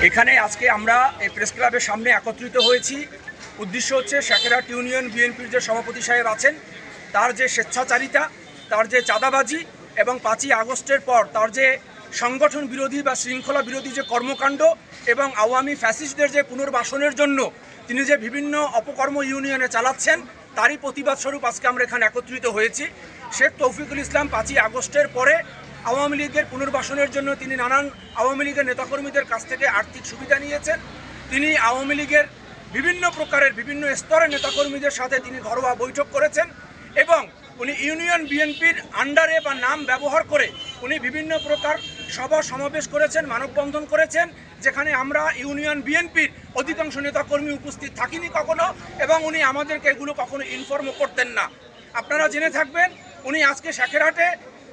এখানে আজকে আমরা এই প্রেস ক্লাবের সামনে একত্রিত হয়েছি। উদ্দেশ্য হচ্ছে শাকেরহাট ইউনিয়ন বিএনপির যে সভাপতি সাহেব আছেন তার যে স্বেচ্ছাচারিতা, তার যে চাঁদাবাজি এবং 5ই আগস্টের পর তার যে সংগঠন বিরোধী বা শৃঙ্খলা বিরোধী যে কর্মকাণ্ড এবং আওয়ামী ফ্যাসিস্টদের যে পুনর্বাসনের জন্য তিনি যে বিভিন্ন অপকর্ম ইউনিয়নে চালাচ্ছেন তারই প্রতিবাদ স্বরূপ আজকে আমরা এখানে একত্রিত হয়েছি। শেখ তৌফিকুল ইসলাম 5ই আগস্টের পরে আওয়ামী লীগের পুনর্বাসনের জন্য তিনি নানান আওয়ামী লীগের নেতাকর্মীদের কাছ থেকে আর্থিক সুবিধা নিয়েছেন। তিনি আওয়ামী লীগের বিভিন্ন প্রকারের বিভিন্ন স্তরের নেতাকর্মীদের সাথে তিনি ঘরোয়া বৈঠক করেছেন এবং উনি ইউনিয়ন বিএনপির আন্ডারে বা নাম ব্যবহার করে উনি বিভিন্ন প্রকার সভা সমাবেশ করেছেন, মানববন্ধন করেছেন, যেখানে আমরা ইউনিয়ন বিএনপির অধিকাংশ নেতাকর্মী উপস্থিত থাকিনি কখনো এবং উনি আমাদেরকে এগুলো কখনো ইনফর্মও করতেন না। আপনারা জেনে থাকবেন উনি আজকে শাকেরহাটে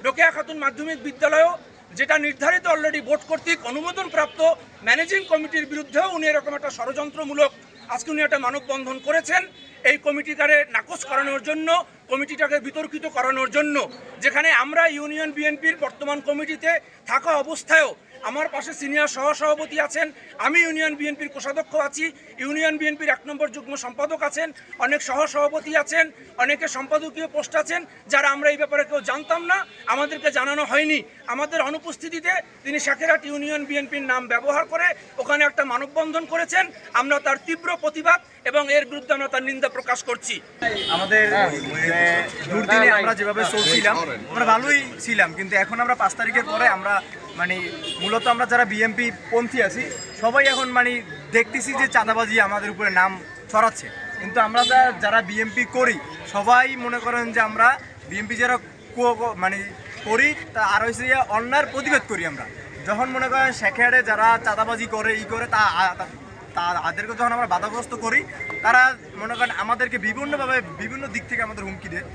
রোকেয়া খাতুন মাধ্যমিক বিদ্যালয়েও যেটা নির্ধারিত অলরেডি বোর্ড কর্তৃক অনুমোদনপ্রাপ্ত ম্যানেজিং কমিটির বিরুদ্ধেও উনি এরকম একটা ষড়যন্ত্রমূলক আজকে উনি একটা মানববন্ধন করেছেন এই কমিটিটাকে নাকচ করানোর জন্য, কমিটিটাকে বিতর্কিত করানোর জন্য। যেখানে আমরা ইউনিয়ন বিএনপির বর্তমান কমিটিতে থাকা অবস্থায়ও আমার পাশে সিনিয়র সহসভাপতি আছেন, আমি ইউনিয়ন বিএনপির কোষাধ্যক্ষ আছি, ইউনিয়ন বিএনপির 1 নম্বর যুগ্ম সম্পাদক আছেন, অনেক সহসভাপতি আছেন, অনেকে সম্পাদকীয় পোস্ট আছেন, যারা আমরা এই ব্যাপারে কেউ জানতাম না, আমাদেরকে জানানো হয়নি। আমাদের অনুপস্থিতিতে তিনি শাকেরহাট ইউনিয়ন বিএনপির নাম ব্যবহার করে ওখানে একটা মানববন্ধন করেছেন। আমরা তার তীব্র প্রতিবাদ এবং এর বিরুদ্ধে আমরা তার নিন্দা প্রকাশ করছি। আমাদের দুর্দিনে আমরা যেভাবে চলছিলাম আমরা ভালোই ছিলাম, কিন্তু এখন আমরা 5 তারিখের পরে আমরা মানে মূলত আমরা যারা বিএনপি পন্থী আছি সবাই এখন মানে দেখতেছি যে চাঁদাবাজি আমাদের উপরে নাম ছড়াচ্ছে। কিন্তু আমরা যারা বিএনপি করি সবাই মনে করেন যে আমরা বিএনপি যারা মানে করি তা আর হচ্ছে অন্যায়ের প্রতিবাদ করি। আমরা যখন মনে করেন শাকেরহাটে যারা চাঁদাবাজি করে করে তাদেরকে যখন আমরা বাধাগ্রস্ত করি তারা মনে করেন আমাদেরকে বিভিন্নভাবে বিভিন্ন দিক থেকে আমাদের হুমকি দেয়।